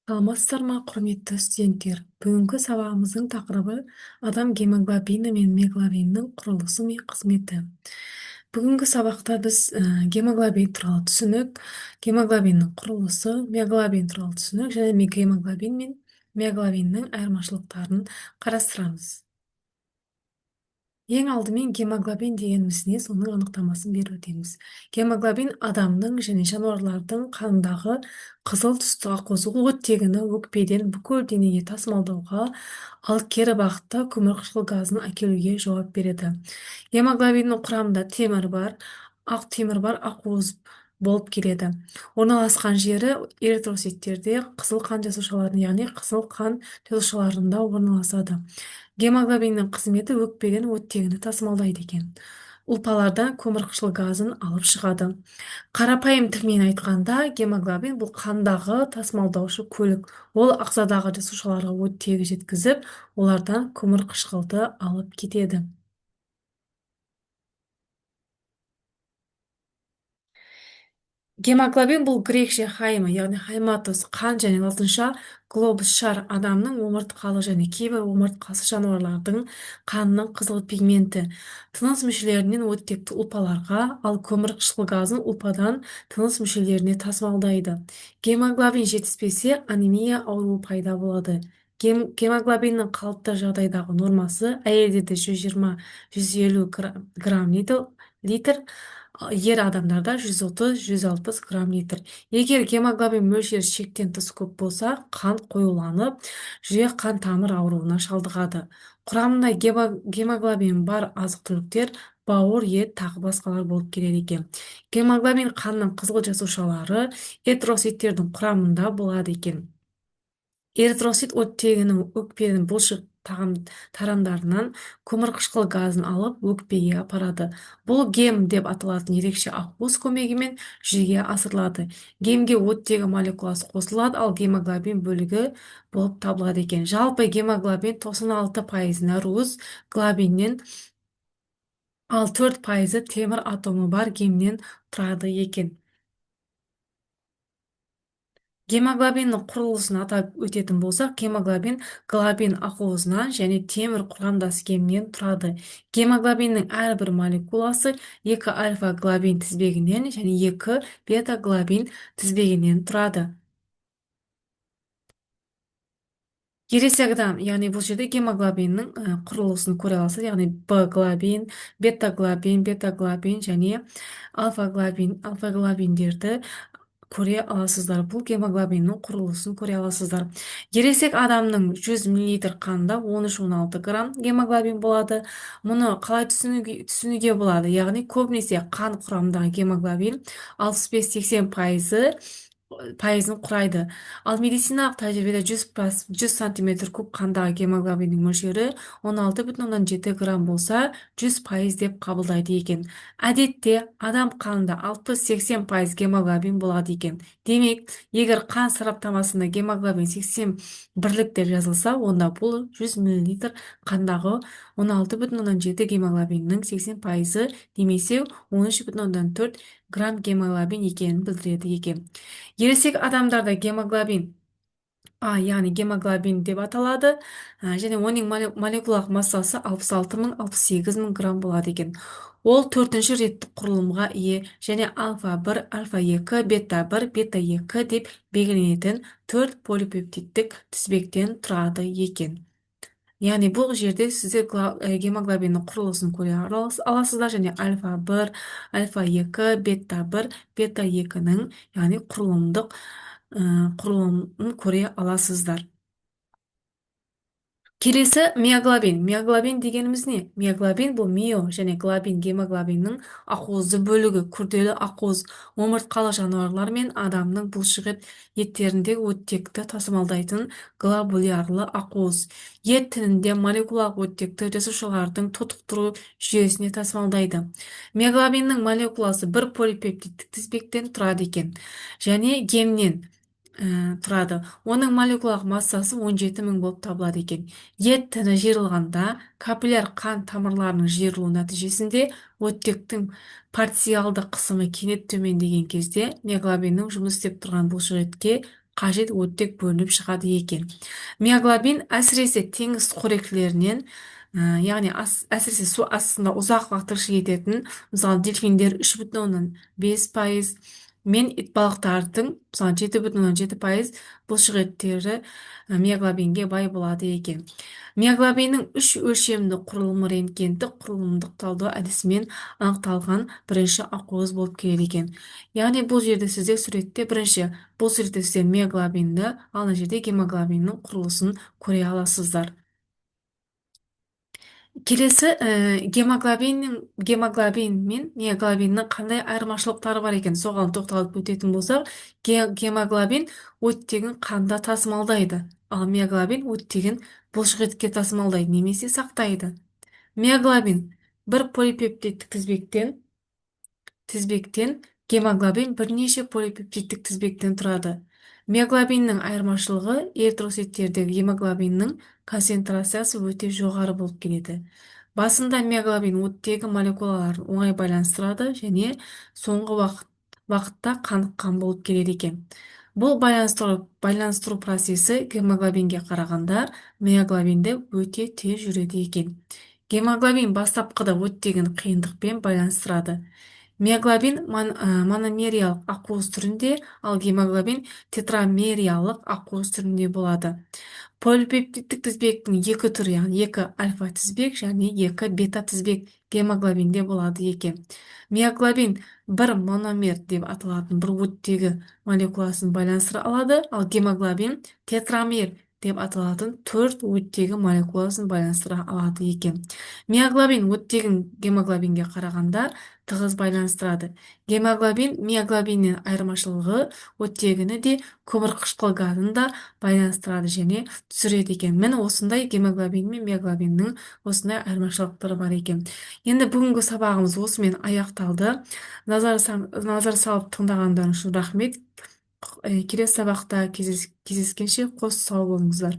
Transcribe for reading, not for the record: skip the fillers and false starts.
Саламатсыздар ма, құрметті студенттер? Бүгінгі сабағымыздың тақырыбы адам гемоглобині мен миоглобиннің құрылысы мен қызметі. Бүгінгі сабақта біз гемоглобин туралы түсінік, гемоглобиннің құрылысы, миоглобин туралы түсінік және гемоглобин мен миоглобиннің айырмашылықтарын қарастырамыз. Ең алдымен гемоглобин дегеніміз не, соның анықтамасын беріп өтеміз. Гемоглобин адамның және жануарлардың қанындағы қызыл түсті ақуыз оттегіні өкпеден бүкіл денеге тасымалдауға, ал кері бағытта көмірқышқыл газын әкелуге жауап береді. Гемоглобиннің құрамында темір бар, ақ темір бар, ақуыз болып келеді. Орналасқан жері эритроситтерде қызыл қан жасушаларының, яғни қызыл қан жасушаларында орналасады. Гемоглобиннің қызметі өкпеден оттегіні тасымалдайды екен. Ұлпалардан көмірқышқыл газын алып шығады. Қарапайым тілмен айтқанда, гемоглобин бұл қандағы тасымалдаушы көлік. Ол ағзадағы жасушаларға оттегі жеткізіп, олардан көмірқышқылды алып кетеді. Гемоглобин бұл грекше хайма, яғни хайматос, қан және латынша глобус шар, адамның омыртқалы және кейбір омыртқасы жануарлардың қанының қызыл пигменті. Тыныс мүшелерінен оттекті ұлпаларға, ал көмірқышқыл газын ұлпадан тыныс мүшелеріне тасымалдайды. Гемоглобин жетіспесе, анемия ауруы пайда болады. Гемоглобиннің қалыпты жағдайдағы нормасы әйелдерде 120-150 грамм литр, ер адамдарда 130-160 грамм литр. Егер гемоглобин мөлшері шектен тыс көп болса, қан қоюланып, жүрек қан тамыр ауруына шалдығады. Құрамында гемоглобин бар азық-түліктер бауыр, ет, тағы басқалар болып келеді екен. Гемоглобин қанның қызыл жасушалары эритроситтердің құрамында болады екен. Эритросит оттегінің өкпенің бұлшық тарамдарынан көмірқышқыл газын алып өкпеге апарады. Бұл гем деп аталатын ерекше ақуыз көмегімен жүзеге асырылады. Гемге оттегі молекуласы қосылады, ал гемоглобин бөлігі болып табылады екен. Жалпы гемоглобин 96% нәруыз глобиннен, ал 4% темір атомы бар гемнен тұрады екен. Гемоглобиннің құрылысын атап өтетін болсақ, гемоглобин глобин ақуызынан және темір құрамдас гемнен тұрады. Гемоглобиннің әрбір молекуласы 2 альфа-глобин тізбегінен және 2 бета-глобин тізбегінен тұрады. Ересек адам, яғни бұл жерде гемоглобиннің құрылысын көре аласыз, яғни Б-глобин, бета-глобин және альфа-глобиндерді көре аласыздар. Бұл гемоглобиннің құрылысын көре аласыздар. Ересек адамның 100 мл қанында 13-16 грамм гемоглобин болады. Мұны қалай түсінуге болады? Яғни көбінесе қан құрамындағы гемоглобин 65-80% пайызын құрайды. Ал медициналық тәжірибеде 100 сантиметр куб қандағы гемоглобиннің мөлшері 16,7 грамм болса, 100% деп қабылдайды екен. Әдетте адам қанында 60-80% гемоглобин болады екен. Демек, егер қан сараптамасында гемоглобин 80 бірлік деп жазылса, онда бұл 100 мл қандағы 16,7 гемоглобиннің 80% немесе 13,4 грамм гемоглобин екенін білдіреді екен. Ересек адамдарда гемоглобин яғни гемоглобин деп аталады, және оның молекулалық массасы 66 000-68 000 грамм болады екен. Ол 4-ші реттік құрылымға ие және альфа-1, альфа-2, бета-1, бета-2 деп белгіленетін 4 полипептидтік тізбектен тұрады екен. Яғни бұл жерде сіздер гемоглобиннің құрылысын көре аласыздар және альфа-1, альфа-2, бета-1, бета-2-ның, яғни құрылымын көре аласыздар. Келесі миоглобин. Миоглобин дегеніміз не? Миоглобин бұл мио және глобин гемоглобиннің ақуызды бөлігі. Күрделі ақуыз омыртқалы жануарлар мен адамның бұлшық еттерінде оттекті тасымалдайтын глобулярлы ақуыз. Ет тінінде молекулалық оттекті жасушалардың тотықтыру жүйесіне тасымалдайды. Миоглобиннің молекуласы бір полипептидтік тізбектен тұрады екен және гемнен тұрады. Оның молекулалық массасы 17 000 болып табылады екен. Ет тіні жиырылғанда капилляр қан тамырларының жиырылуы нәтижесінде оттектің парциалды қысымы кенет төмендеген кезде миоглобиннің жұмыс істеп тұрған бұлшық етке кажет оттек бөлүнүп чыгат экен. Миоглобин әсіресе теңіз қоректілерінен, яғни әсіресе су астында ұзақ уақыт тіршілік ететін, мысалы дельфиндер 3,5% мен итбалықтардың мысалы 7,7% бұлшық еттері миоглобинге бай болады екен. Миоглобиннің үш өлшемді құрылымы рентгендік құрылымдық талдау әдісімен анықталған бірінші ақуыз болып келеді екен. Яғни бұл жерде сіздер суретте бірінші бұл суретте сіздер миоглобинді, ал мына жерде гемоглобиннің құрылысын көре аласыздар. Келесі гемоглобин мен миоглобиннің қандай айырмашылықтары бар екен, соған тоқталып өтетін болсақ, гемоглобин оттегін қанда тасымалдайды, ал миоглобин оттегін бұлшық етке тасымалдайды немесе сақтайды. Миоглобин бір полипептидтік тізбектен, гемоглобин бірнеше полипептидтік тізбектен тұрады. Миоглобиннің айырмашылығы эритроциттердегі гемоглобиннің концентрациясы өте жоғары болып келеді. Басында миоглобин оттегі молекулаларын оңай байланыстырады және соңғы уақытта қаныққан болып келеді екен. Бұл байланыстыру процесі гемоглобинге қарағанда миоглобинде өте тез жүреді екен. Гемоглобин бастапқыда оттегін қиындықпен байланыстырады. Миоглобин мономериялық ақуыз түрінде, ал гемоглобин тетрамериялық ақуыз түрінде болады. Полипептидтік тізбектің екі түрі, яғни екі альфа тізбек және екі бета тізбек гемоглобинде болады екен. Миоглобин бір мономер деп аталатын бір оттегі молекуласын байланыстыра алады, ал гемоглобин тетрамер деп аталатын төрт оттегі молекуласын байланыстыра алады екен. Миоглобин оттегін гемоглобинге қарағанда тығыз байланыстырады. Гемоглобин миоглобиннен айырмашылығы оттегіні де көмірқышқыл газын да байланыстырады және түсіреді екен. Міне осындай гемоглобин мен миоглобиннің осындай айырмашылықтары бар екен. Енді бүгінгі сабағымыз осымен аяқталды. Назар салып тыңдағандарыңыз үшін рахмет. Келесі сабақта кездескенше қош сау болыңыздар.